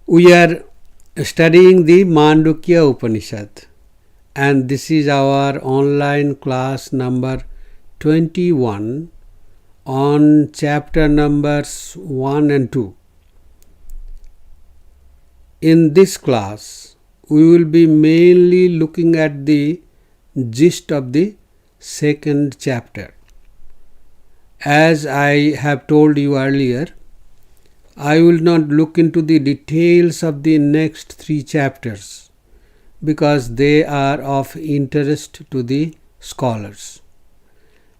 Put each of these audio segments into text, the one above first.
We are studying the Mandukya Upanishad, and this is our online class number 21 on chapter numbers 1 and 2. In this class, we will be mainly looking at the gist of the second chapter. As I have told you earlier, I will not look into the details of the next 3 chapters because they are of interest to the scholars.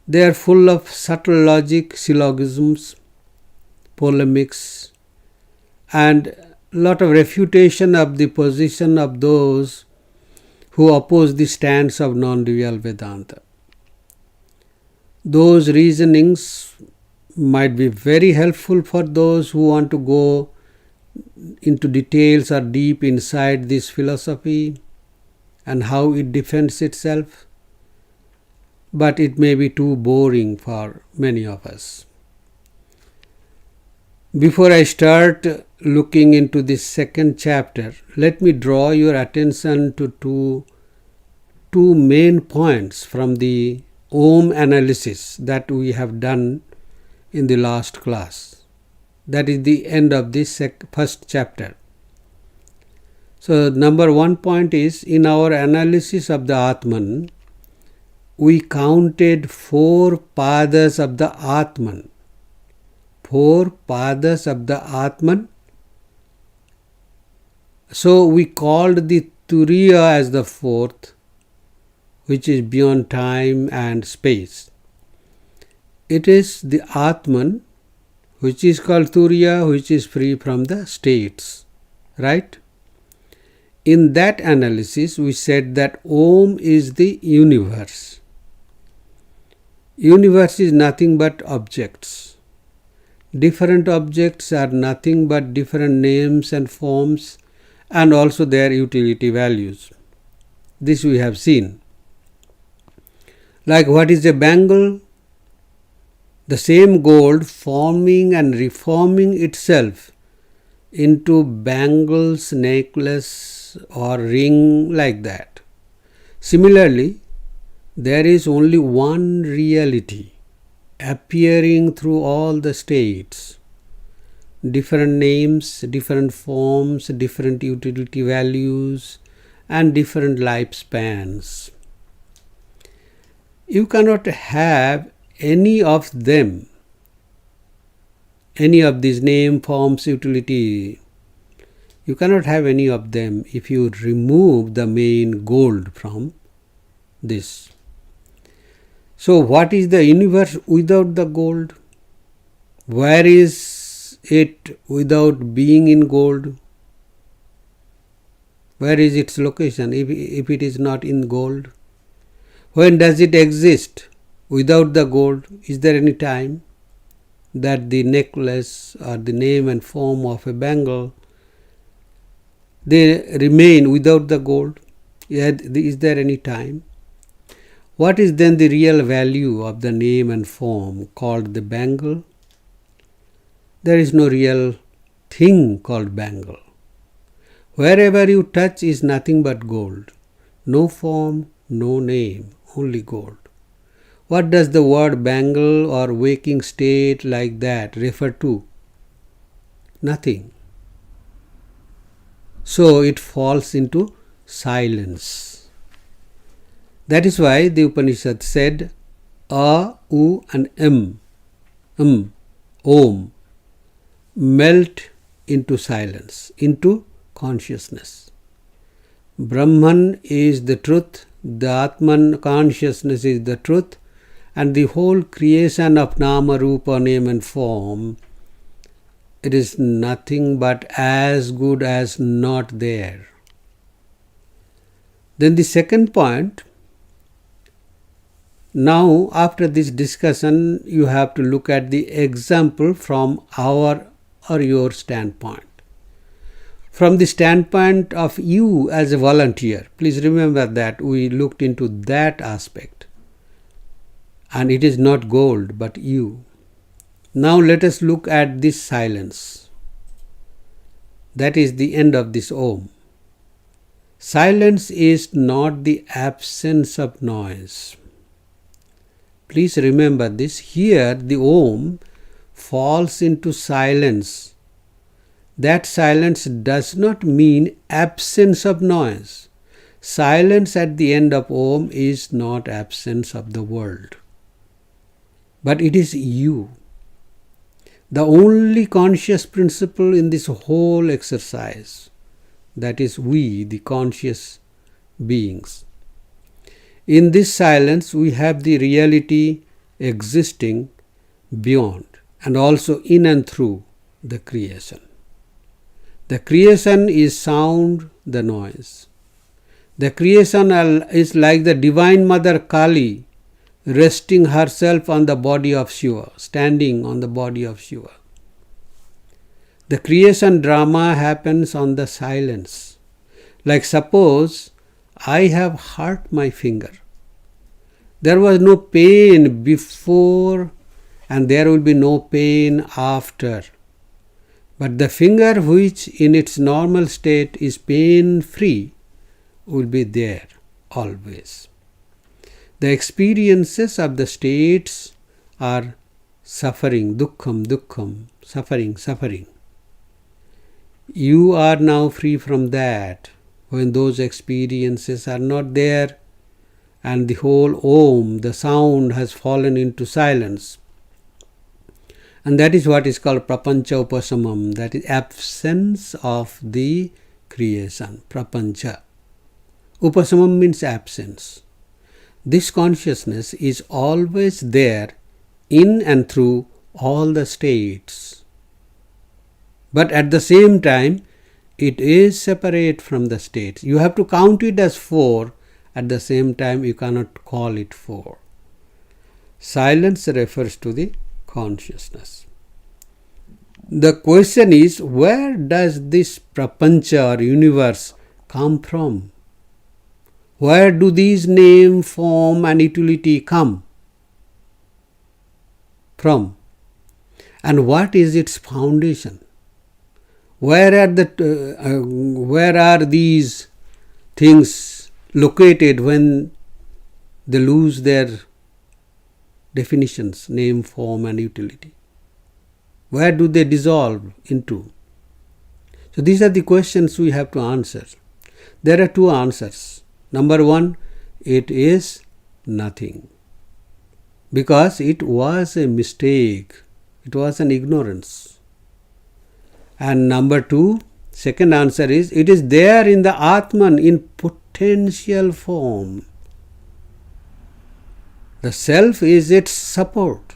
They are full of subtle logic, syllogisms, polemics, and lot of refutation of the position of those who oppose the stance of non-dual Vedanta. Those reasonings might be very helpful for those who want to go into details or deep inside this philosophy and how it defends itself, but it may be too boring for many of us. Before I start looking into this second chapter, let me draw your attention to two main points from the Om analysis that we have done in the last class. That is the end of this first chapter. So, number 1 point is, in our analysis of the Atman, we counted 4 padas of the Atman. 4 padas of the Atman. So, we called the Turiya as the 4th, which is beyond time and space. It is the Atman, which is called Turiya, which is free from the states, right? In that analysis, we said that Om is the universe. Universe is nothing but objects. Different objects are nothing but different names and forms, and also their utility values. This we have seen. Like what is a bangle? The same gold forming and reforming itself into bangles, necklace or ring, like that. Similarly, there is only one reality appearing through all the states. Different names, different forms, different utility values, and different lifespans. You cannot have any of them, any of these name, forms, utility. You cannot have any of them if you remove the main gold from this. So, what is the universe without the gold? Where is it without being in gold? Where is its location if it is not in gold? When does it exist without the gold? Is there any time that the necklace or the name and form of a bangle, they remain without the gold? Is there any time? What is then the real value of the name and form called the bangle? There is no real thing called bangle. Wherever you touch is nothing but gold. No form, no name, only gold. What does the word bangle or waking state like that refer to? Nothing. So it falls into silence. That is why the Upanishad said A, U and M, Om, melt into silence, into consciousness. Brahman is the truth, the Atman consciousness is the truth, and the whole creation of Nama, Rupa, name and form, it is nothing but as good as not there. Then the second point, now after this discussion you have to look at the example from our or your standpoint. From the standpoint of you as a volunteer, please remember that we looked into that aspect. And it is not gold but you. Now let us look at this silence. That is the end of this Om. Silence is not the absence of noise. Please remember this. Here the Om falls into silence. That silence does not mean absence of noise. Silence at the end of Om is not absence of the world. But it is you. The only conscious principle in this whole exercise. That is we, the conscious beings. In this silence we have the reality existing beyond and also in and through the creation. The creation is sound, the noise. The creation is like the Divine Mother Kali resting herself on the body of Shiva, standing on the body of Shiva. The creation drama happens on the silence. Like suppose I have hurt my finger. There was no pain before and there will be no pain after. But the finger which in its normal state is pain-free will be there always. The experiences of the states are suffering, dukkham, dukkham, suffering, suffering. You are now free from that when those experiences are not there and the whole Om, the sound, has fallen into silence. And that is what is called prapancha upasamam, that is absence of the creation, prapancha. Upasamam means absence. This consciousness is always there in and through all the states. But at the same time, it is separate from the states. You have to count it as four. At the same time, you cannot call it four. Silence refers to the consciousness. The question is, where does this prapancha or universe come from? Where do these name, form and utility come from? And what is its foundation? Where are these things located when they lose their definitions, name, form and utility? Where do they dissolve into? So these are the questions we have to answer. There are two answers. Number one, it is nothing. Because it was a mistake. It was an ignorance. And number two, second answer is, it is there in the Atman in potential form. The self is its support.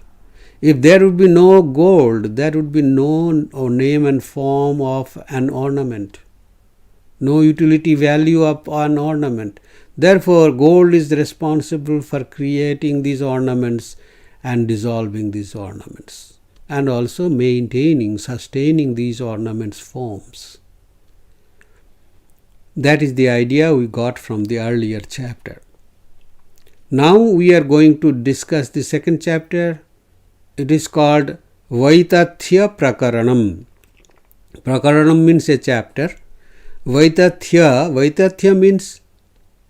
If there would be no gold, there would be no name and form of an ornament, no utility value of an ornament. Therefore, gold is responsible for creating these ornaments and dissolving these ornaments, and also maintaining, sustaining these ornaments' forms. That is the idea we got from the earlier chapter. Now we are going to discuss the second chapter. It is called Vaitathya Prakaranam. Prakaranam means a chapter. Vaitathya means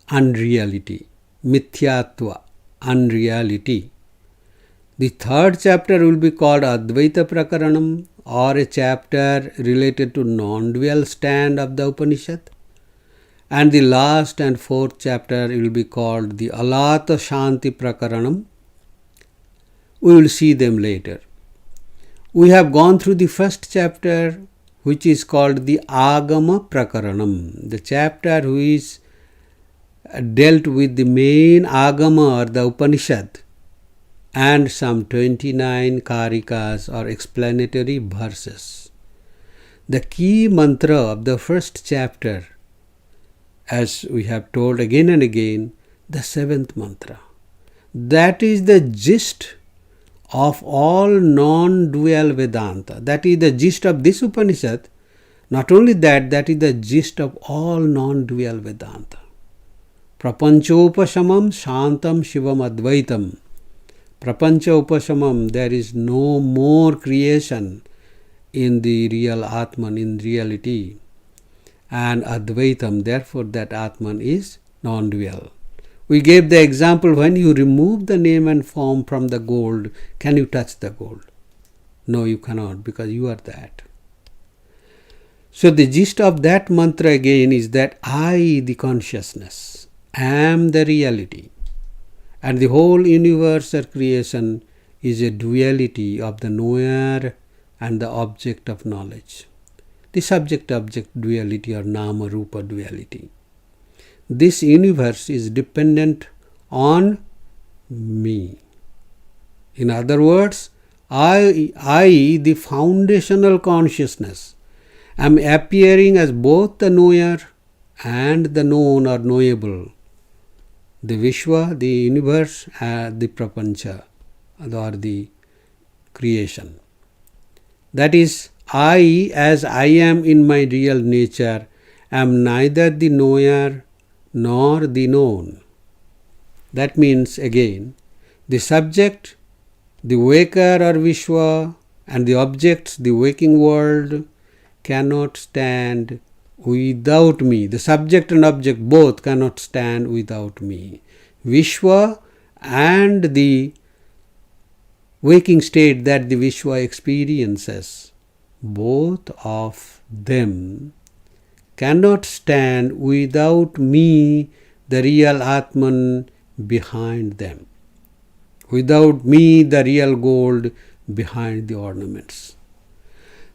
unreality, mithyatva, unreality. The third chapter will be called Advaita Prakaranam, or a chapter related to non-dual stand of the Upanishad. And the last and fourth chapter will be called the Alata Shanti Prakaranam. We will see them later. We have gone through the first chapter, which is called the Agama Prakaranam, the chapter which dealt with the main Agama or the Upanishad and some 29 Karikas or explanatory verses. The key mantra of the first chapter, as we have told again and again, the seventh mantra. That is the gist of all non-dual Vedanta. That is the gist of this Upanishad. Not only that, that is the gist of all non-dual Vedanta. Prapanchopasamam shantam shivam advaitam. Prapancha upasamam, there is no more creation. in the real Atman, in reality, and Advaitam, therefore that Atman is non-dual. We gave the example, when you remove the name and form from the gold, can you touch the gold? No, you cannot, because you are that. So the gist of that mantra again is that I, the consciousness, am the reality, and the whole universe or creation is a duality of the knower and the object of knowledge. The subject-object duality or nama-rupa duality. This universe is dependent on me. In other words, I, the foundational consciousness, am appearing as both the knower and the known or knowable. The Vishwa, the universe, the Prapancha, or the creation. That is, I, as I am in my real nature, am neither the knower nor the known. That means, again, the subject, the waker or Vishwa, and the objects, the waking world, cannot stand without me. The subject and object both cannot stand without me. Vishwa and the waking state that the Vishwa experiences, both of them cannot stand without me, the real Atman, behind them. Without me, the real gold behind the ornaments.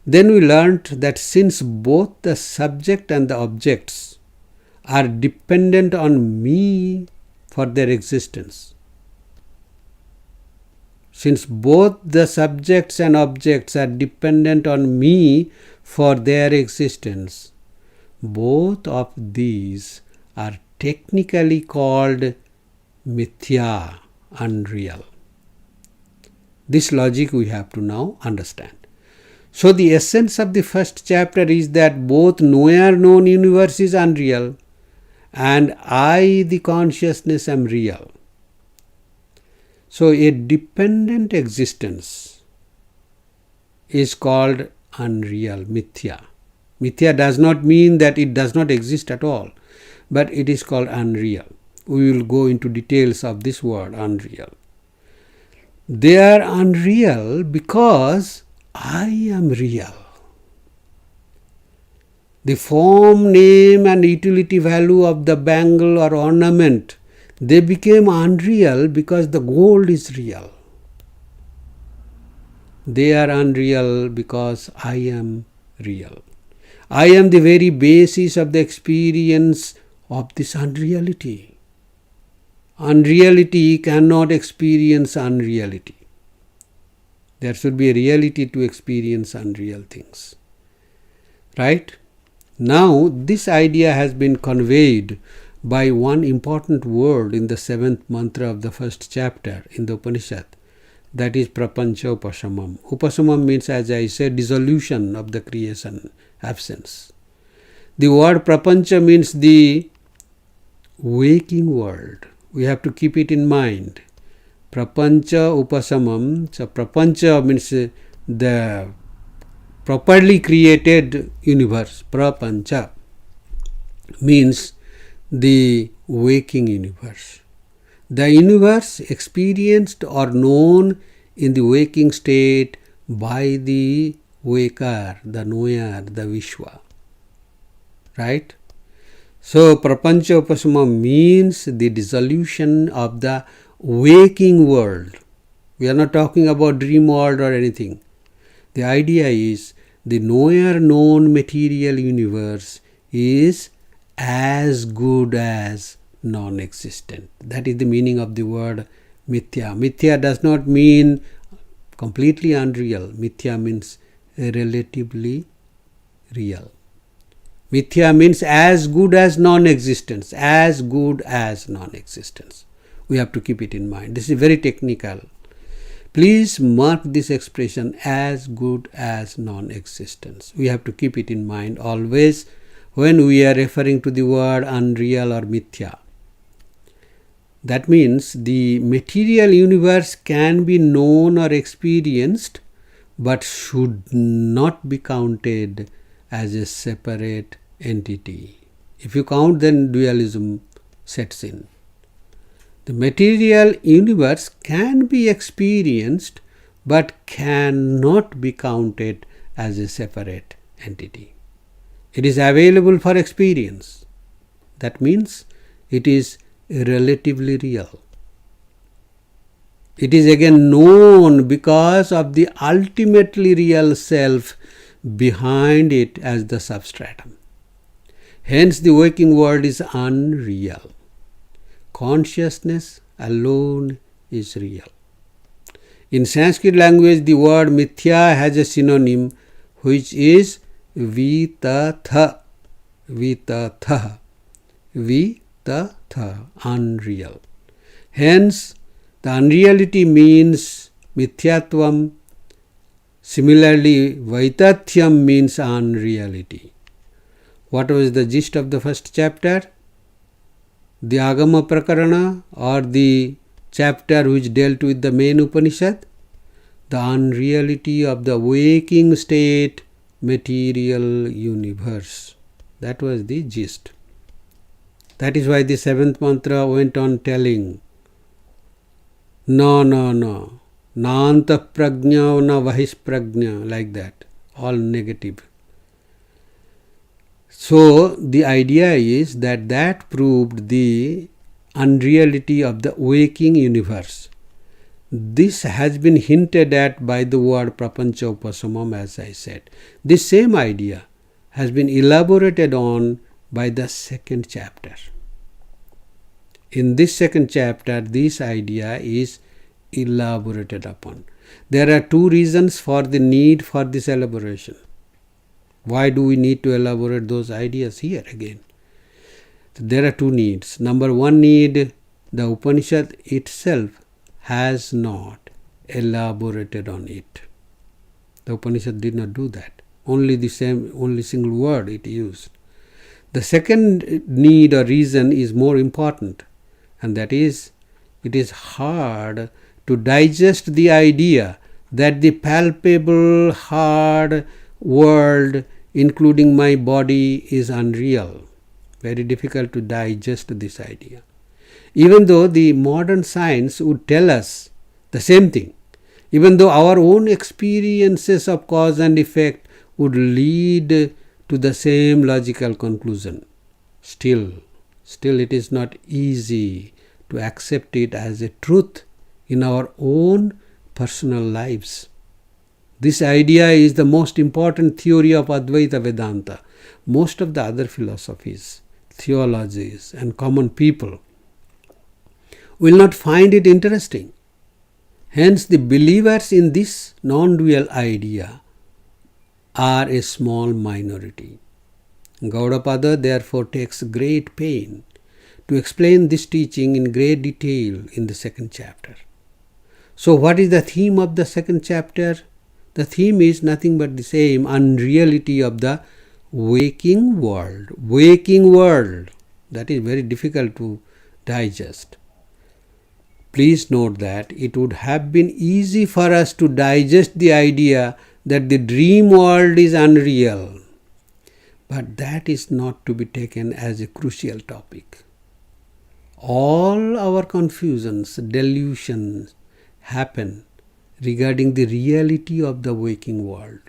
Then we learnt that since both the subject and the objects are dependent on me for their existence, since both the subjects and objects are dependent on me for their existence, both of these are technically called mithya, unreal. This logic we have to now understand. So the essence of the first chapter is that both knower-known universe is unreal and I, the consciousness, am real. So a dependent existence is called unreal, mithya. Mithya does not mean that it does not exist at all, but it is called unreal. We will go into details of this word, unreal. They are unreal because I am real. The form, name and utility value of the bangle or ornament, they became unreal because the gold is real. They are unreal because I am real. I am the very basis of the experience of this unreality. Unreality cannot experience unreality. There should be a reality to experience unreal things. Right? Now, this idea has been conveyed by one important word in the 7th mantra of the first chapter in the Upanishad. That is prapancha upasamam. Upasamam means, as I said, dissolution of the creation, absence. The word prapancha means the waking world. We have to keep it in mind. Prapancha upasamam. So prapancha means the properly created universe. Prapancha means the waking universe. The universe experienced or known in the waking state by the waker, the knower, the Vishwa. Right? So prapancha upasamam means the dissolution of the waking world. We are not talking about dream world or anything. The idea is the knower-known material universe is as good as non-existent. That is the meaning of the word mithya. Mithya does not mean completely unreal. Mithya means relatively real. Mithya means as good as non-existence. As good as non-existence. We have to keep it in mind. This is very technical. Please mark this expression, as good as non-existence. We have to keep it in mind always when we are referring to the word unreal or mithya. That means the material universe can be known or experienced but should not be counted as a separate entity. If you count, then dualism sets in. The material universe can be experienced but cannot be counted as a separate entity. It is available for experience. That means it is relatively real. It is again known because of the ultimately real self behind it as the substratum. Hence the waking world is unreal. Consciousness alone is real. In Sanskrit language, the word mithya has a synonym which is vitatha. Vitatha. Vitatha. Unreal. Hence, the unreality means mithyatvam. Similarly, vaitathyam means unreality. What was the gist of the first chapter? The Agama Prakarana, or the chapter which dealt with the main Upanishad? The unreality of the waking state, material universe. That was the gist. That is why the seventh mantra went on telling, no, nanta prajna na vahis prajna, like that, all negative. So the idea is that proved the unreality of the waking universe. This has been hinted at by the word prapancha upasamam, as I said. This same idea has been elaborated on by the second chapter. In this second chapter, this idea is elaborated upon. There are two reasons for the need for this elaboration. Why do we need to elaborate those ideas here again? There are two needs. Number one need, the Upanishad itself has not elaborated on it. The Upanishad did not do that. Only single word it used. The second need or reason is more important, and that is, it is hard to digest the idea that the palpable, hard world, including my body, is unreal. Very difficult to digest this idea. Even though the modern science would tell us the same thing, even though our own experiences of cause and effect would lead to the same logical conclusion, still it is not easy to accept it as a truth in our own personal lives. This idea is the most important theory of Advaita Vedanta. Most of the other philosophies, theologies, and common people will not find it interesting. Hence, the believers in this non-dual idea are a small minority. Gaudapada therefore takes great pain to explain this teaching in great detail in the second chapter. So what is the theme of the second chapter? The theme is nothing but the same, unreality of the waking world. Waking world. That is very difficult to digest. Please note that it would have been easy for us to digest the idea that the dream world is unreal. But that is not to be taken as a crucial topic. All our confusions, delusions happen regarding the reality of the waking world.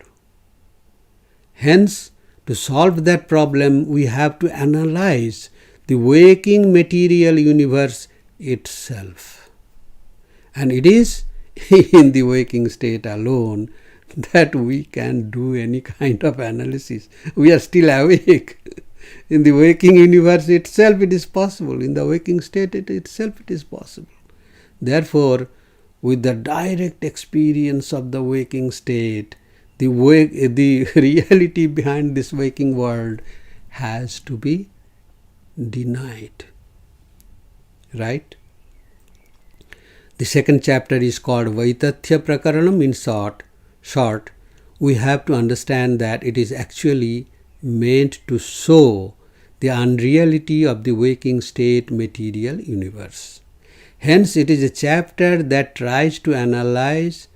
Hence, to solve that problem, we have to analyze the waking material universe itself. And it is in the waking state alone that we can do any kind of analysis. We are still awake. In the waking universe itself it is possible. In the waking state itself it is possible. Therefore, with the direct experience of the waking state, the reality behind this waking world has to be denied. Right? The second chapter is called Vaitathya Prakaranam. In short, we have to understand that it is actually meant to show the unreality of the waking state material universe. Hence, it is a chapter that tries to analyze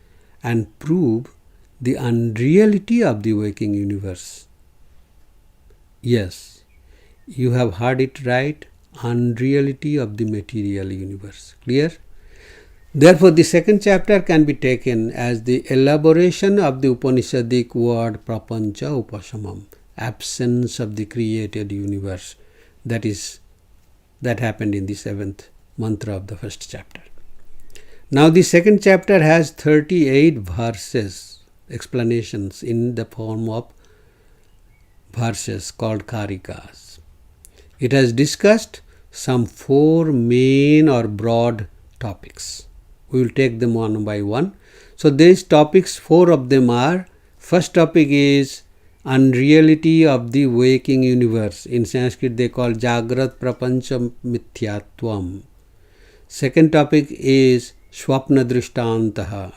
and prove the unreality of the waking universe. Yes, you have heard it right, unreality of the material universe. Clear? Therefore, the second chapter can be taken as the elaboration of the Upanishadic word prapancha upashamam, absence of the created universe. That happened in the 7th mantra of the first chapter. Now the second chapter has 38 verses, explanations in the form of verses called karikas. It has discussed some 4 main or broad topics. We will take them one by one. So these topics, 4 of them are, first topic is unreality of the waking universe. In Sanskrit they call Jagrat Prapancha Mithyatvam. Second topic is Swapna Drishtantaha,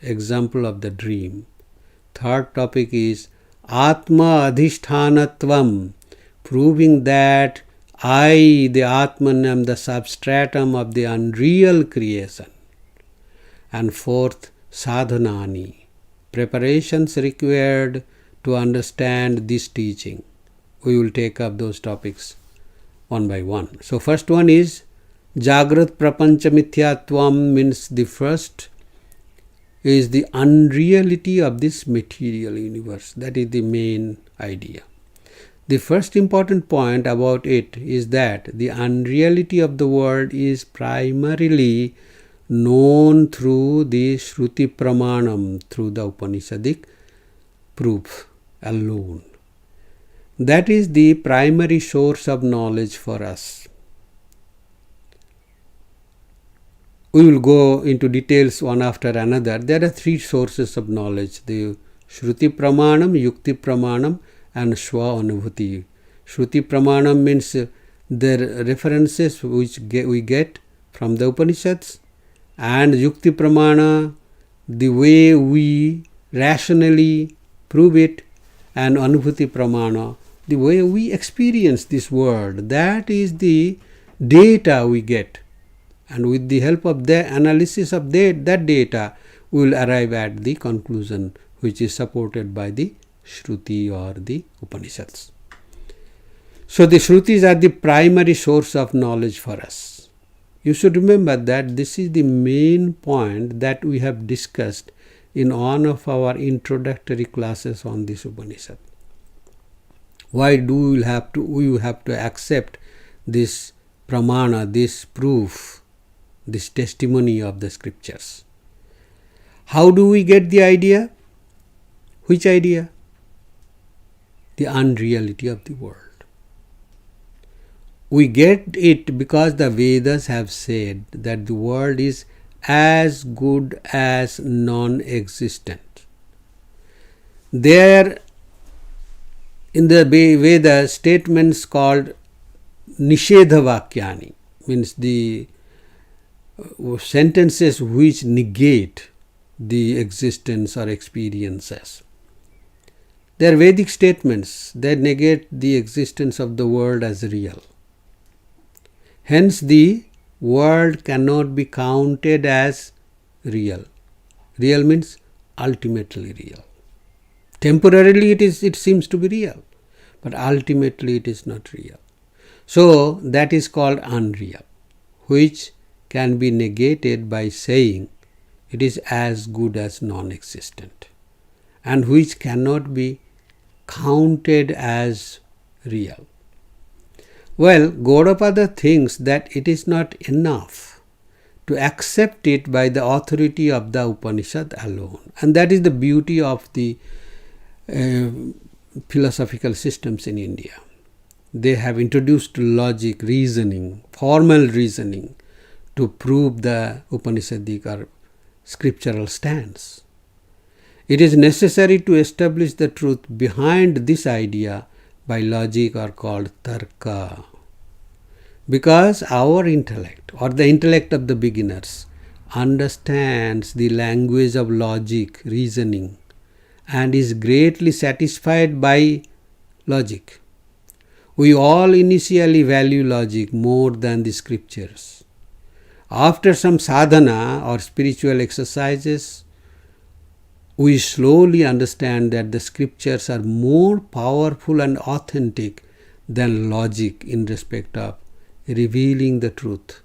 example of the dream. Third topic is Atma Adhishthanattvam, proving that I, the Atman, am the substratum of the unreal creation. And fourth, sadhanani, preparations required to understand this teaching. We will take up those topics one by one. So first one is Jagrat Prapancha Mithyatvam, means the first is the unreality of this material universe. That is the main idea. The first important point about it is that the unreality of the world is primarily known through the Shruti Pramanam, through the Upanishadic proof alone. That is the primary source of knowledge for us. We will go into details one after another. There are 3 sources of knowledge: the Shruti Pramanam, Yukti Pramanam, and Swa Anubhuti. Shruti Pramanam means the references which we get from the Upanishads, and Yukti Pramana, the way we rationally prove it, and Anubhuti Pramana, the way we experience this world. That is the data we get. And with the help of the analysis of that data, we will arrive at the conclusion which is supported by the Shruti or the Upanishads. So the Shrutis are the primary source of knowledge for us. You should remember that this is the main point that we have discussed in one of our introductory classes on this Upanishad. Why do we have to accept this pramana, this proof, this testimony of the scriptures? How do we get the idea? Which idea? The unreality of the world. We get it because the Vedas have said that the world is as good as non-existent. There in the Veda statements called Nishedha Vakyani, means the sentences which negate the existence or experiences. They are Vedic statements that negate the existence of the world as real. Hence the world cannot be counted as real. Real means ultimately real. Temporarily it seems to be real, but ultimately it is not real. So that is called unreal, which can be negated by saying it is as good as non-existent, and which cannot be counted as real. Well, Gaudapada thinks that it is not enough to accept it by the authority of the Upanishad alone. And that is the beauty of the philosophical systems in India. They have introduced logic, reasoning, formal reasoning to prove the Upanishadic or scriptural stance. It is necessary to establish the truth behind this idea by logic or called tarka. Because our intellect or the intellect of the beginners understands the language of logic, reasoning, and is greatly satisfied by logic. We all initially value logic more than the scriptures. After some sadhana or spiritual exercises, we slowly understand that the scriptures are more powerful and authentic than logic in respect of revealing the truth.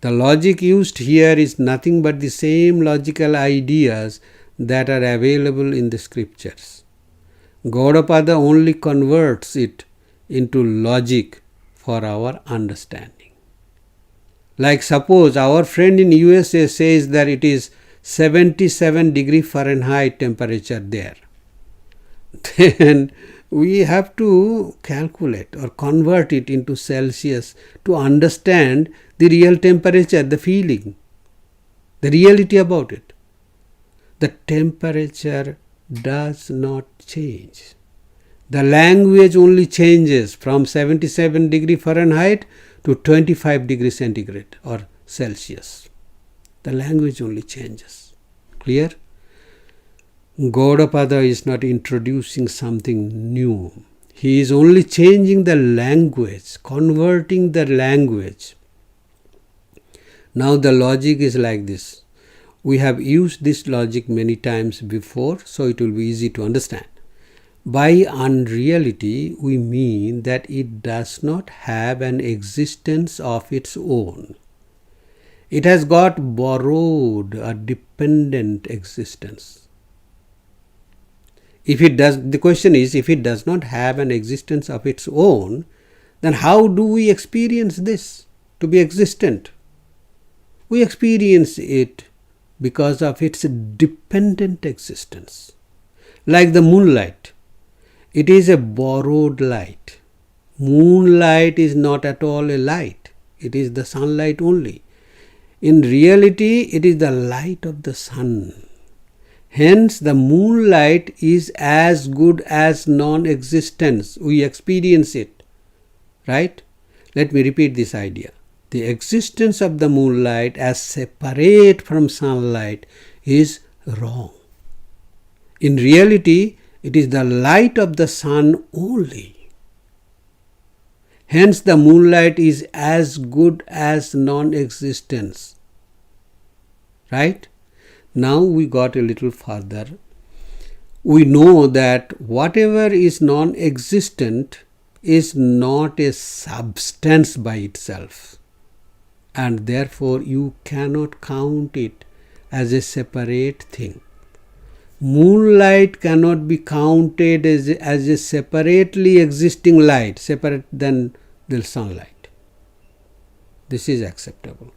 The logic used here is nothing but the same logical ideas that are available in the scriptures. Gaudapada only converts it into logic for our understanding. Like suppose our friend in USA says that it is 77 degree Fahrenheit temperature there. Then we have to calculate or convert it into Celsius to understand the real temperature, the feeling, the reality about it. The temperature does not change. The language only changes from 77 degree Fahrenheit to 25 degree centigrade or Celsius. The language only changes. Clear? Gaudapada is not introducing something new. He is only changing the language, converting the language. Now the logic is like this. We have used this logic many times before, so it will be easy to understand. By unreality, we mean that it does not have an existence of its own. It has got borrowed a dependent existence. The question is, if it does not have an existence of its own, then how do we experience this to be existent? We experience it because of its dependent existence. Like the moonlight, it is a borrowed light. Moonlight is not at all a light. It is the sunlight only. In reality, it is the light of the sun. Hence, the moonlight is as good as non-existence. We experience it. Right? Let me repeat this idea. The existence of the moonlight as separate from sunlight is wrong. In reality, it is the light of the sun only. Hence, the moonlight is as good as non-existence. Right? Now we got a little further. We know that whatever is non-existent is not a substance by itself, and therefore you cannot count it as a separate thing. Moonlight cannot be counted as a separately existing light, separate than the sunlight. This is acceptable.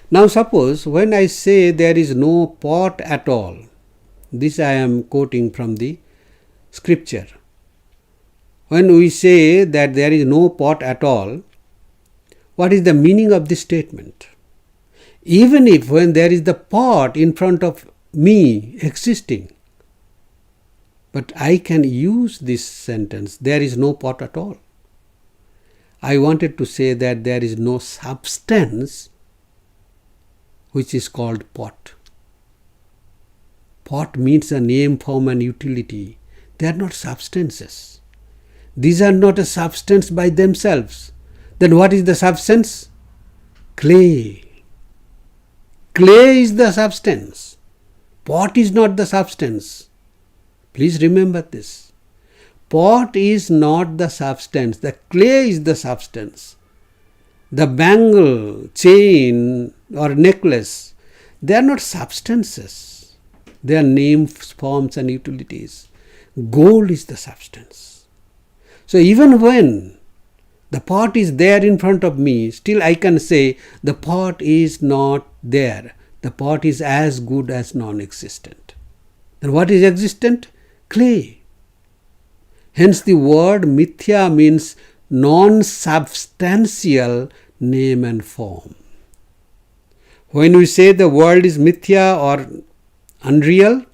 Now suppose when I say there is no pot at all, this I am quoting from the scripture. When we say that there is no pot at all, what is the meaning of this statement? Even if when there is the pot in front of me existing, but I can use this sentence, there is no pot at all. I wanted to say that there is no substance which is called pot. Pot means a name, form and utility. They are not substances. These are not a substance by themselves. Then what is the substance? Clay. Clay is the substance. Pot is not the substance. Please remember this. Pot is not the substance. The clay is the substance. The bangle, chain or necklace, they are not substances. They are names, forms and utilities. Gold is the substance. So even when the pot is there in front of me, still I can say the pot is not there. The pot is as good as non-existent. Then what is existent? Clay. Hence the word mithya means non-substantial name and form. When we say the world is mithya or unreal,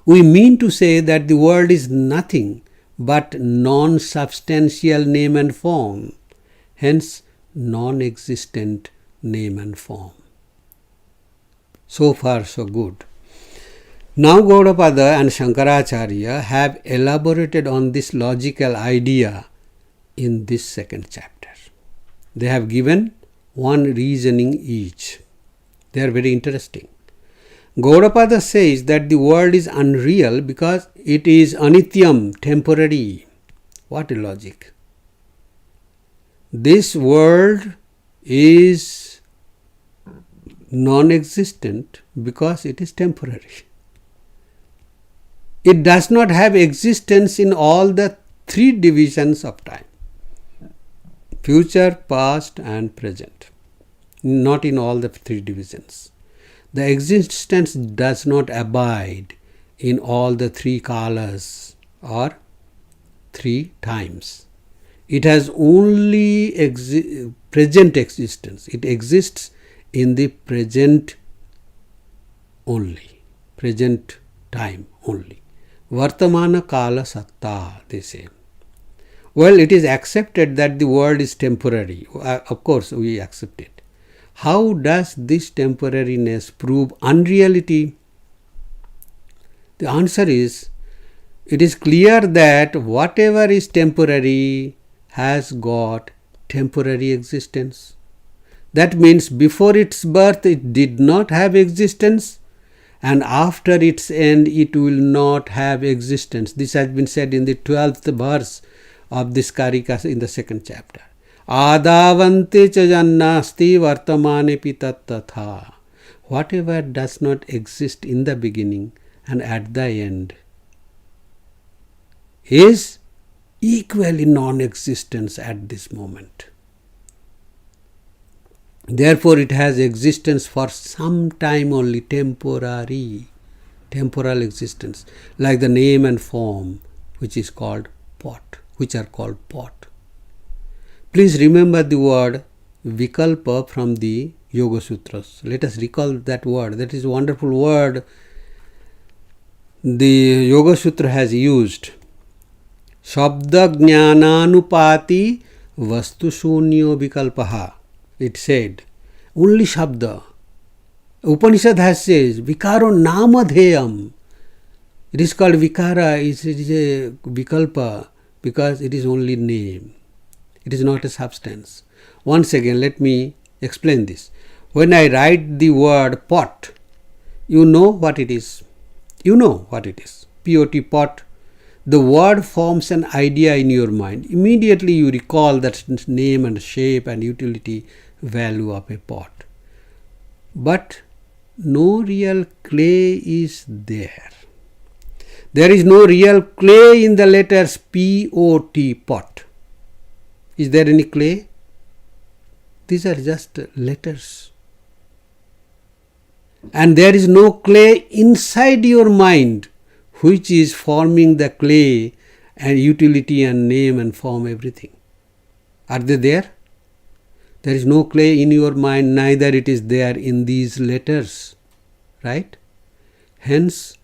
we mean to say that the world is nothing but non-substantial name and form, hence non-existent name and form. So far so good. Now Gaudapada and Shankaracharya have elaborated on this logical idea in this second chapter. They have given one reasoning each. They are very interesting. Gaudapada says that the world is unreal because it is anityam, temporary. What a logic. This world is non-existent because it is temporary. It does not have existence in all the three divisions of time: future, past and present. Not in all the three divisions. The existence does not abide in all the three kalas or three times. It has only present existence. It exists in the present only, present time only. Vartamana kala satta, they say. Well, it is accepted that the world is temporary. Of course, we accept it. How does this temporariness prove unreality? The answer is, it is clear that whatever is temporary has got temporary existence. That means before its birth it did not have existence, and after its end it will not have existence. This has been said in the 12th verse of this Karika in the 2nd chapter. Adavante cha jannasti vartamane tat tatha. Whatever does not exist in the beginning and at the end is equally non-existence at this moment. Therefore, it has existence for some time only, temporary, temporal existence, like the name and form which are called pot. Please remember the word vikalpa from the Yoga Sutras. Let us recall that word. That is a wonderful word the Yoga Sutra has used. Shabda jnananupati vastu shunyo vikalpaha. It said, only Shabda. Upanishad has says, Vikaro namadheyam. It is called Vikara, it is a Vikalpa because it is only name. It is not a substance. Once again, let me explain this. When I write the word pot, you know what it is. You know what it is. P-O-T, pot. The word forms an idea in your mind. Immediately you recall that name and shape and utility value of a pot. But no real clay is there. There is no real clay in the letters P-O-T, pot. Is there any clay? These are just letters. And there is no clay inside your mind which is forming the clay and utility and name and form, everything. Are they there? There is no clay in your mind, neither it is there in these letters. Right? Hence,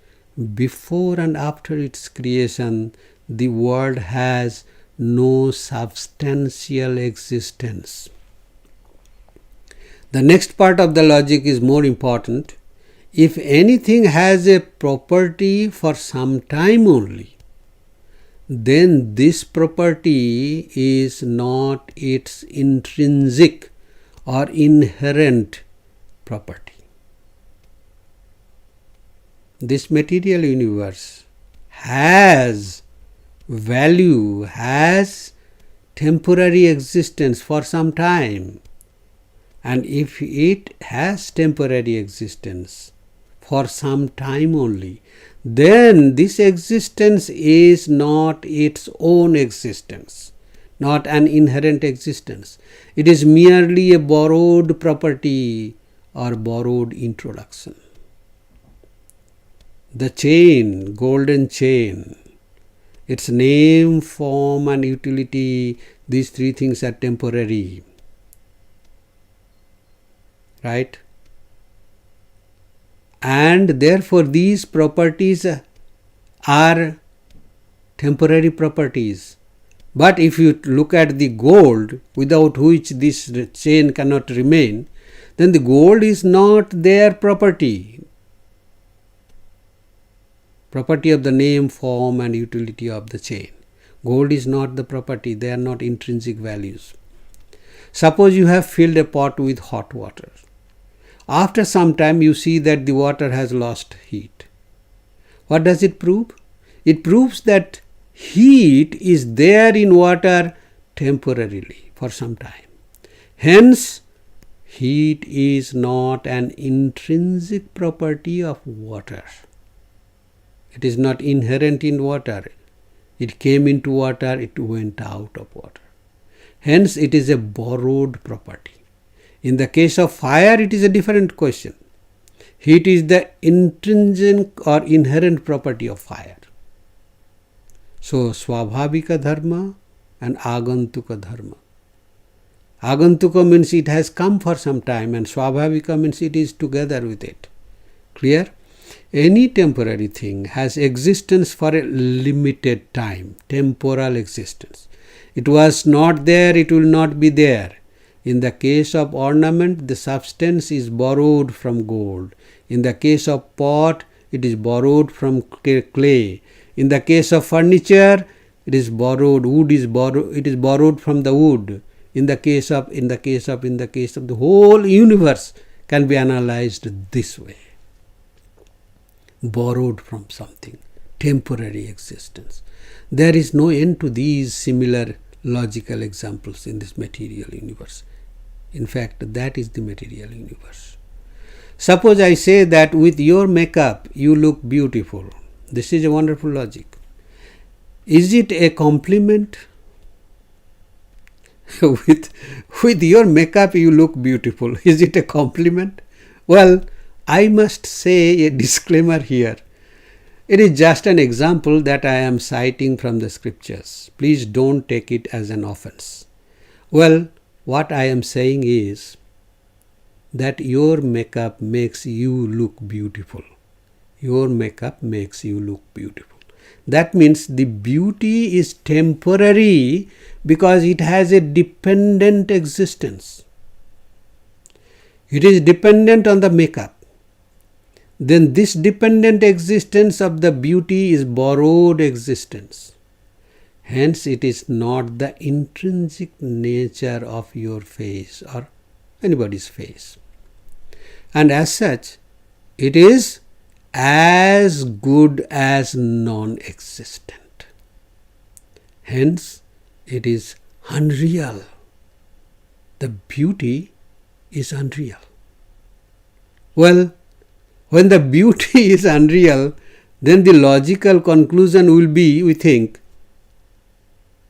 before and after its creation, the world has no substantial existence. The next part of the logic is more important. If anything has a property for some time only, then this property is not its intrinsic or inherent property. This material universe has value, has temporary existence for some time. And if it has temporary existence for some time only, then this existence is not its own existence, not an inherent existence. It is merely a borrowed property or borrowed introduction. The chain, golden chain, its name, form and utility, these three things are temporary. Right? And therefore these properties are temporary properties. But if you look at the gold, without which this chain cannot remain, then the gold is not their property. Property of the name, form and utility of the chain. Gold is not the property, they are not intrinsic values. Suppose you have filled a pot with hot water. After some time you see that the water has lost heat. What does it prove? It proves that heat is there in water temporarily for some time. Hence, heat is not an intrinsic property of water. It is not inherent in water. It came into water, it went out of water. Hence, it is a borrowed property. In the case of fire, it is a different question. Heat is the intrinsic or inherent property of fire. So, Swabhavika Dharma and Agantuka Dharma. Agantuka means it has come for some time, and Swabhavika means it is together with it. Clear? Any temporary thing has existence for a limited time, temporal existence. It was not there, it will not be there. In the case of ornament, the substance is borrowed from gold. In the case of pot, it is borrowed from clay. In the case of furniture, it is borrowed. Wood is borrowed. It is borrowed from the wood. In the case of the whole universe can be analyzed this way. Borrowed from something, temporary existence. There is no end to these similar logical examples in this material universe. In fact, that is the material universe. Suppose I say that with your makeup you look beautiful. This is a wonderful logic. Is it a compliment? with your makeup you look beautiful. Is it a compliment? Well, I must say a disclaimer here. It is just an example that I am citing from the scriptures. Please don't take it as an offense. Well, what I am saying is that your makeup makes you look beautiful. Your makeup makes you look beautiful. That means the beauty is temporary because it has a dependent existence. It is dependent on the makeup. Then this dependent existence of the beauty is borrowed existence. Hence, it is not the intrinsic nature of your face or anybody's face. And as such, it is as good as non-existent. Hence, it is unreal. The beauty is unreal. Well, when the beauty is unreal, then the logical conclusion will be, we think,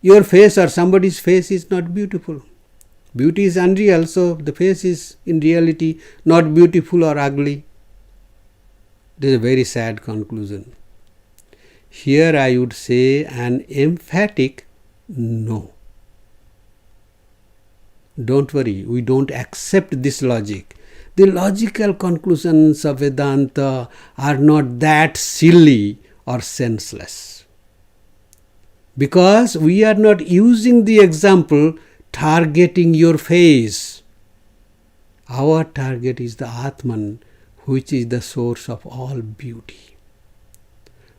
your face or somebody's face is not beautiful. Beauty is unreal, so the face is in reality not beautiful or ugly. It is a very sad conclusion. Here I would say an emphatic no. Don't worry, we don't accept this logic. The logical conclusions of Vedanta are not that silly or senseless. Because we are not using the example targeting your face. Our target is the Atman, which is the source of all beauty.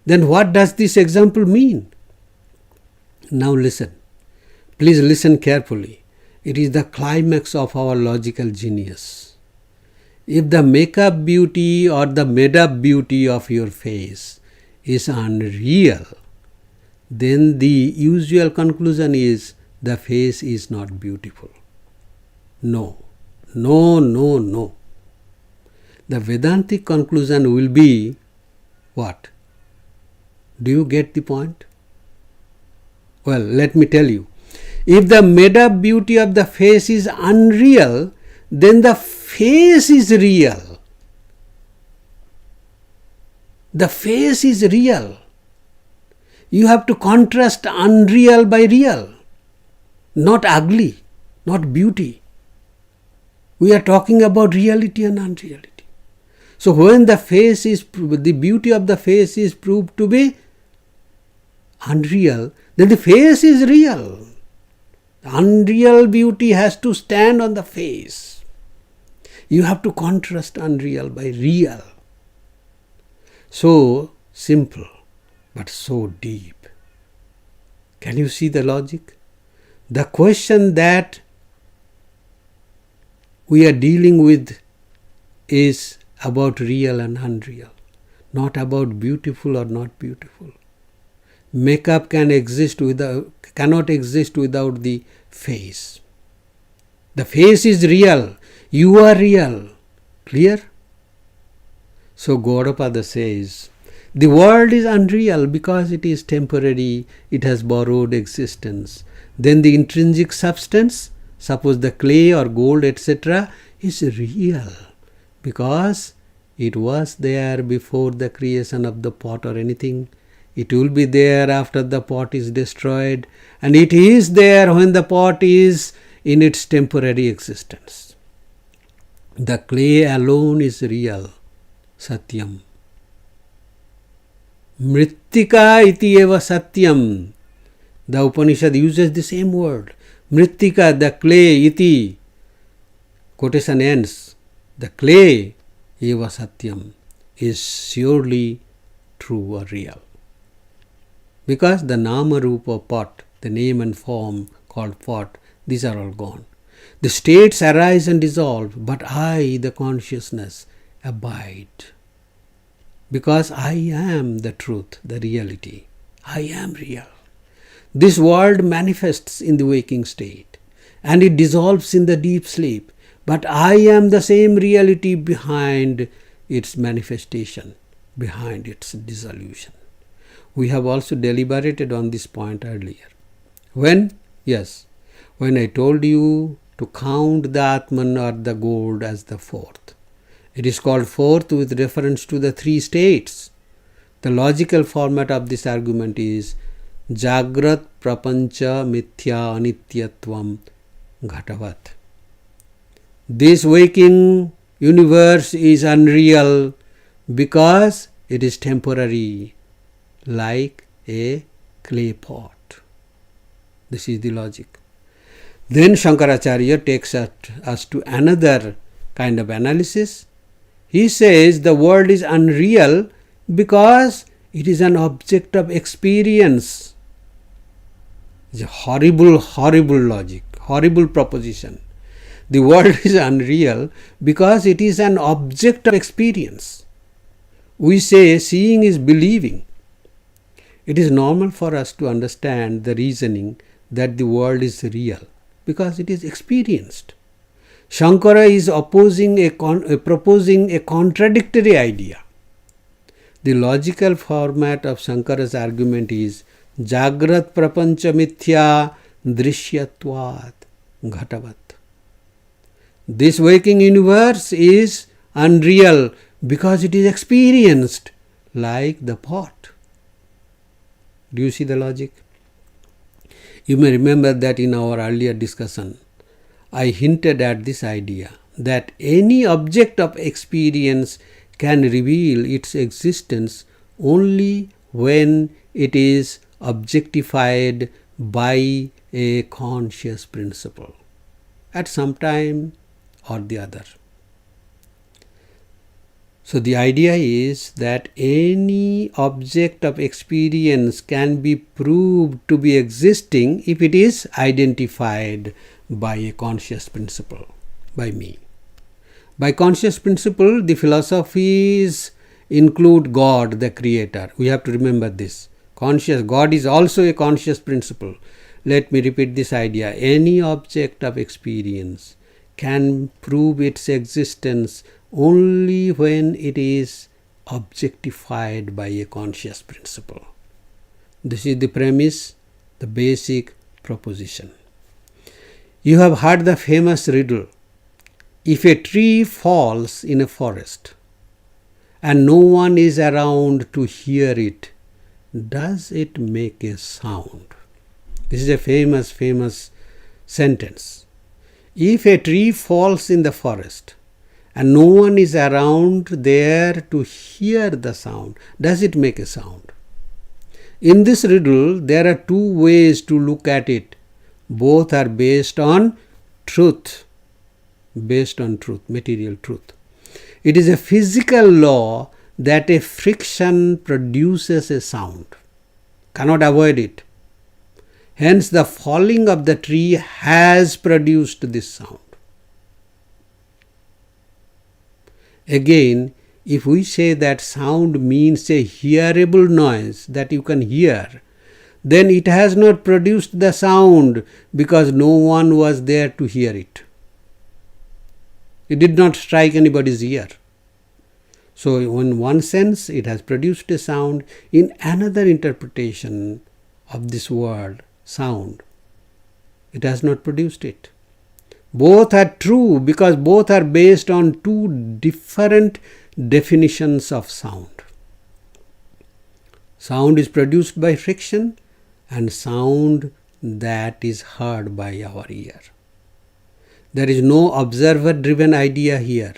Then what does this example mean? Now listen. Please listen carefully. It is the climax of our logical genius. If the makeup beauty or the made-up beauty of your face is unreal, then the usual conclusion is the face is not beautiful. No. The Vedantic conclusion will be what? Do you get the point? Well, let me tell you. If the made-up beauty of the face is unreal, then the face is real. The face is real. You have to contrast unreal by real. Not ugly, not beauty. We are talking about reality and unreality. So when the beauty of the face is proved to be unreal, then the face is real. The unreal beauty has to stand on the face. You have to contrast unreal by real. So simple, but so deep. Can you see the logic? The question that we are dealing with is about real and unreal, not about beautiful or not beautiful. Makeup cannot exist without the face. The face is real. You are real. Clear? So Gaudapada says, the world is unreal because it is temporary, it has borrowed existence. Then the intrinsic substance, suppose the clay or gold, etc., is real because it was there before the creation of the pot or anything. It will be there after the pot is destroyed, and it is there when the pot is in its temporary existence. The clay alone is real, Satyam. Mrittika iti eva Satyam. The Upanishad uses the same word. Mrittika, the clay, iti. Quotation ends. The clay, eva Satyam, is surely true or real. Because the Nama Rupa pot, the name and form called pot, these are all gone. The states arise and dissolve, but I, the consciousness, abide. Because I am the truth, the reality. I am real. This world manifests in the waking state and it dissolves in the deep sleep. But I am the same reality behind its manifestation, behind its dissolution. We have also deliberated on this point earlier. When? Yes, when I told you to count the Atman or the gold as the fourth. It is called fourth with reference to the three states. The logical format of this argument is Jagrat Prapancha Mithya Anityatvam Ghatavat. This waking universe is unreal because it is temporary, like a clay pot. This is the logic. Then Shankaracharya takes us to another kind of analysis. He says the world is unreal because it is an object of experience. It's a horrible logic, horrible proposition. The world is unreal because it is an object of experience. We say seeing is believing. It is normal for us to understand the reasoning that the world is real because it is experienced. Shankara is proposing a contradictory idea. The logical format of Shankara's argument is Jagrat Prapancha Mithya Drishyatvat Ghatavat. This waking universe is unreal because it is experienced like the pot. Do you see the logic? You may remember that in our earlier discussion, I hinted at this idea that any object of experience can reveal its existence only when it is objectified by a conscious principle at some time or the other. So the idea is that any object of experience can be proved to be existing if it is identified by a conscious principle, by me. By conscious principle, the philosophies include God, the creator. We have to remember this. Conscious, God is also a conscious principle. Let me repeat this idea. Any object of experience can prove its existence only when it is objectified by a conscious principle. This is the premise, the basic proposition. You have heard the famous riddle. If a tree falls in a forest and no one is around to hear it, does it make a sound? This is a famous sentence. If a tree falls in the forest and no one is around there to hear the sound, does it make a sound? In this riddle, there are two ways to look at it. Both are based on truth, material truth. It is a physical law that a friction produces a sound. Cannot avoid it. Hence, the falling of the tree has produced this sound. Again, if we say that sound means a hearable noise that you can hear, then it has not produced the sound because no one was there to hear it. It did not strike anybody's ear. So in one sense, it has produced a sound. In another interpretation of this word, sound, it has not produced it. Both are true because both are based on two different definitions of sound. Sound is produced by friction and sound that is heard by our ear. There is no observer-driven idea here.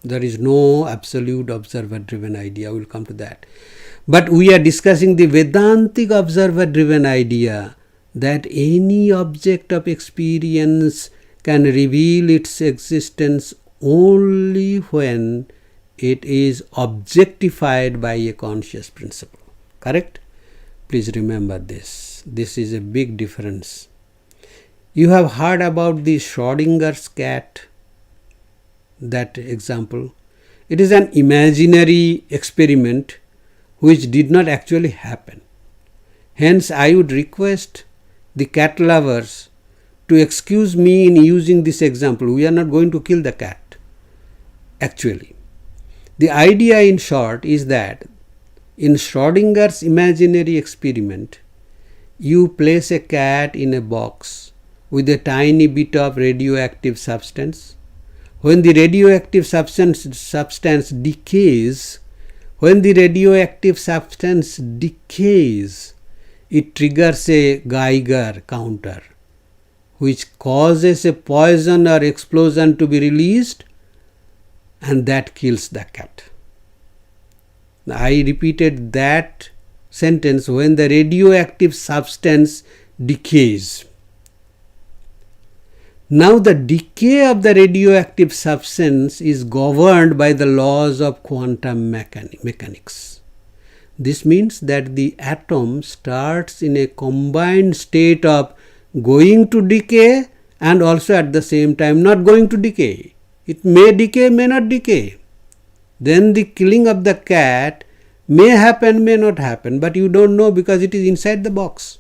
There is no absolute observer-driven idea. We will come to that. But we are discussing the Vedantic observer-driven idea that any object of experience can reveal its existence only when it is objectified by a conscious principle. Correct? Please remember this. This is a big difference. You have heard about the Schrodinger's cat, that example. It is an imaginary experiment which did not actually happen. Hence, I would request the cat lovers to excuse me in using this example. We are not going to kill the cat. Actually, the idea in short is that in Schrodinger's imaginary experiment, you place a cat in a box with a tiny bit of radioactive substance. When the radioactive substance decays, it triggers a Geiger counter, which causes a poison or explosion to be released, and that kills the cat. I repeated that sentence, when the radioactive substance decays. Now the decay of the radioactive substance is governed by the laws of quantum mechanics. This means that the atom starts in a combined state of going to decay and also at the same time not going to decay. It may decay, may not decay. Then the killing of the cat may happen, may not happen, but you don't know because it is inside the box.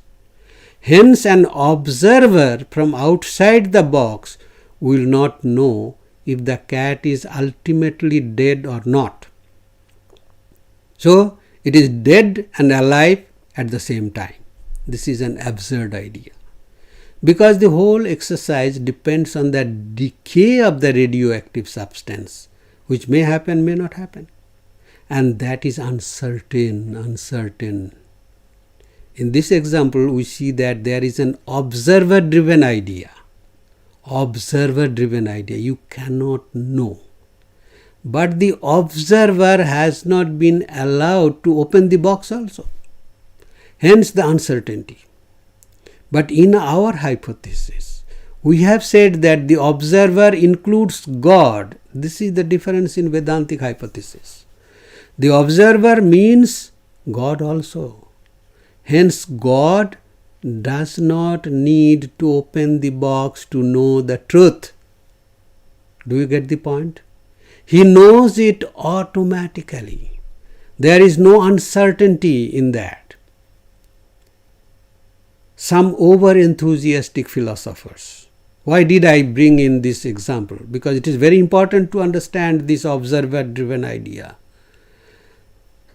Hence, an observer from outside the box will not know if the cat is ultimately dead or not. So, it is dead and alive at the same time. This is an absurd idea. Because the whole exercise depends on the decay of the radioactive substance, which may happen, may not happen. And that is uncertain. In this example, we see that there is an observer-driven idea. You cannot know. But the observer has not been allowed to open the box also. Hence the uncertainty. But in our hypothesis, we have said that the observer includes God. This is the difference in Vedantic hypothesis. The observer means God also. Hence, God does not need to open the box to know the truth. Do you get the point? He knows it automatically. There is no uncertainty in that. Some over-enthusiastic philosophers. Why did I bring in this example? Because it is very important to understand this observer-driven idea.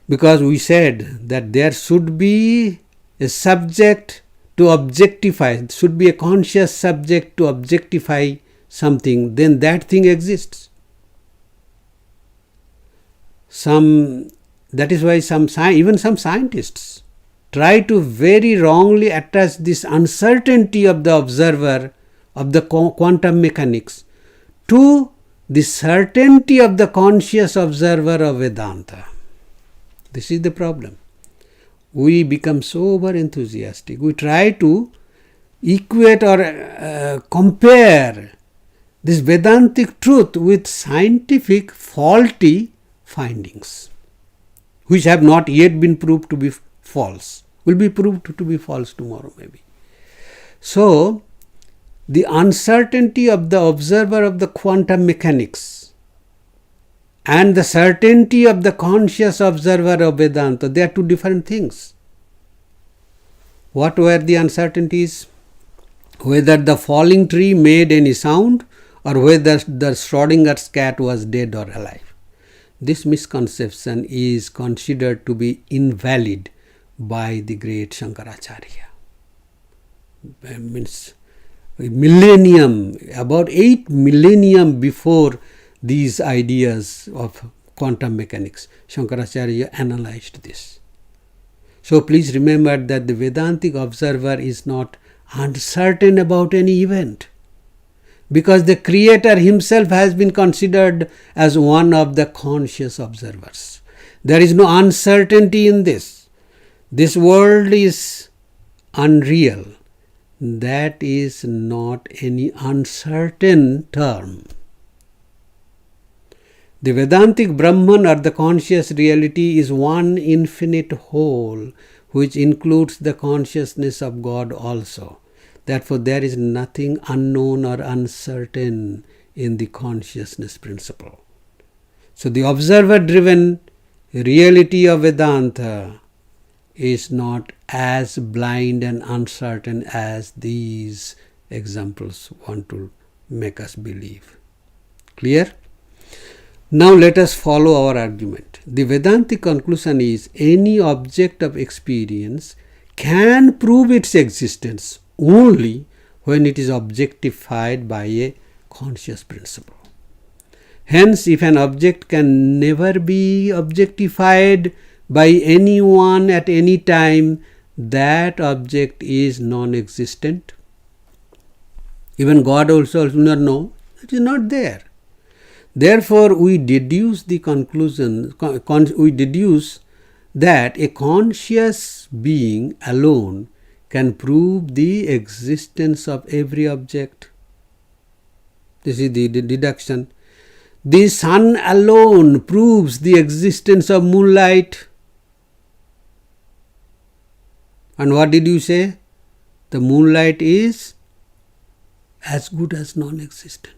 Because we said that there should be a subject to objectify, should be a conscious subject to objectify something, then that thing exists. That is why even some scientists try to very wrongly attach this uncertainty of the observer of the quantum mechanics to the certainty of the conscious observer of Vedanta. This is the problem. We become so over-enthusiastic. We try to equate or compare this Vedantic truth with scientific faulty findings, which have not yet been proved to be false. Will be proved to be false tomorrow maybe. So, the uncertainty of the observer of the quantum mechanics and the certainty of the conscious observer of Vedanta, they are two different things. What were the uncertainties? Whether the falling tree made any sound or whether the Schrodinger's cat was dead or alive. This misconception is considered to be invalid by the great Shankaracharya. Means millennium, about 8 millennium before these ideas of quantum mechanics, Shankaracharya analyzed this. So please remember that the Vedantic observer is not uncertain about any event, because the Creator himself has been considered as one of the conscious observers. There is no uncertainty in this. This world is unreal. That is not any uncertain term. The Vedantic Brahman, or the conscious reality, is one infinite whole which includes the consciousness of God also. Therefore, there is nothing unknown or uncertain in the consciousness principle. So, the observer-driven reality of Vedanta is not as blind and uncertain as these examples want to make us believe. Clear? Now let us follow our argument. The Vedantic conclusion is any object of experience can prove its existence only when it is objectified by a conscious principle. Hence, if an object can never be objectified by anyone at any time, that object is non-existent. Even God also does not know, it is not there. Therefore, we deduce the conclusion, we deduce that a conscious being alone can prove the existence of every object. This is the deduction. The sun alone proves the existence of moonlight. And what did you say? The moonlight is as good as non-existent.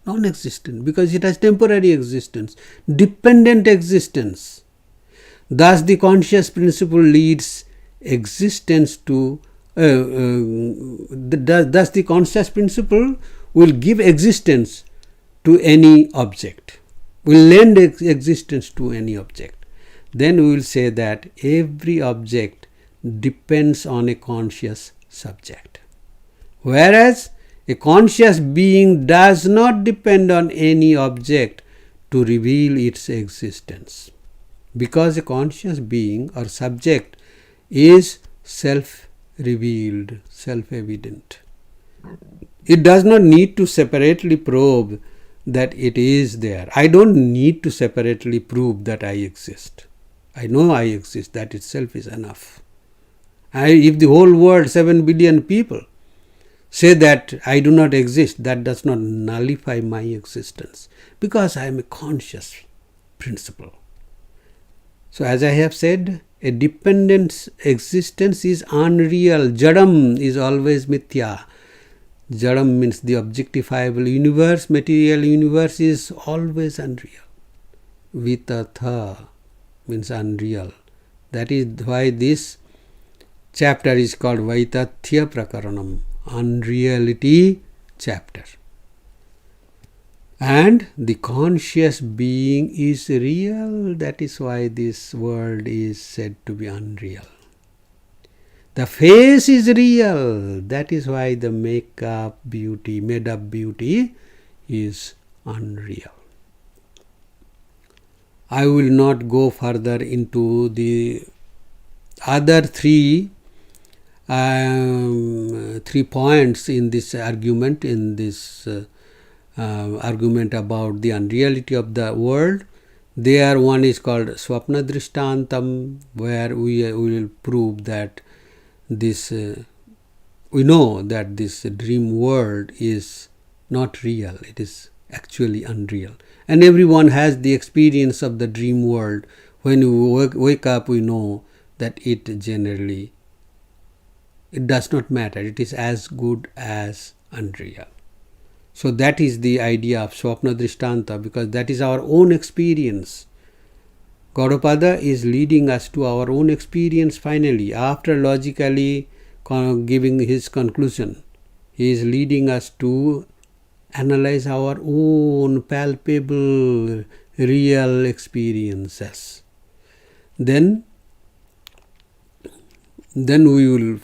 Non-existent, because it has temporary existence, dependent existence. Thus the conscious principle leads existence to, thus the conscious principle will give existence to any object, will lend existence to any object. Then we will say that every object depends on a conscious subject. Whereas a conscious being does not depend on any object to reveal its existence, because a conscious being or subject is self-revealed, self-evident. It does not need to separately probe that it is there. I don't need to separately prove that I exist. I know I exist, that itself is enough. If the whole world, 7 billion people, say that I do not exist, that does not nullify my existence, because I am a conscious principle. So as I have said, a dependent existence is unreal. Jadam is always mithya. Jadam means the objectifiable universe, material universe is always unreal. Vitatha means unreal. That is why this chapter is called Vaitathya Prakaranam, Unreality chapter. And the conscious being is real. That is why this world is said to be unreal. The face is real. That is why the make-up beauty, made-up beauty is unreal. I will not go further into the other three points in this argument, argument about the unreality of the world. There one is called Swapna Drishtantam, where we will prove that this, we know that this dream world is not real, it is actually unreal. And everyone has the experience of the dream world. When we wake up, we know that it does not matter, it is as good as unreal. So that is the idea of Swapna Drishtanta, because that is our own experience. Gaudapada is leading us to our own experience finally, after logically giving his conclusion. He is leading us to analyze our own palpable, real experiences. Then we will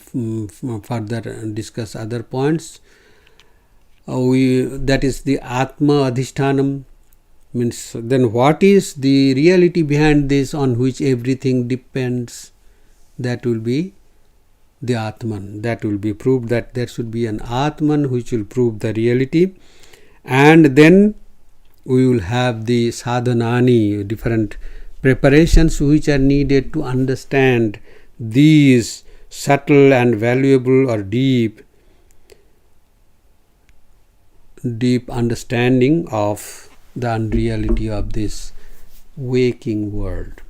further discuss other points. That is the Atma Adhishtanam. Means then what is the reality behind this on which everything depends? That will be the Atman. That will be proved, that there should be an Atman which will prove the reality. And then we will have the sadhanani, different preparations which are needed to understand these subtle and valuable or deep understanding of the unreality of this waking world.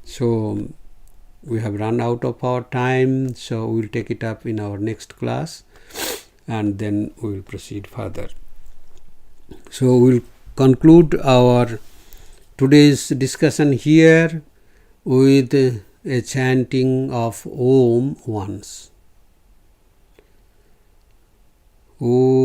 So we have run out of our time, so we will take it up in our next class and then we will proceed further. So we will conclude our today's discussion here with a chanting of Om once. Om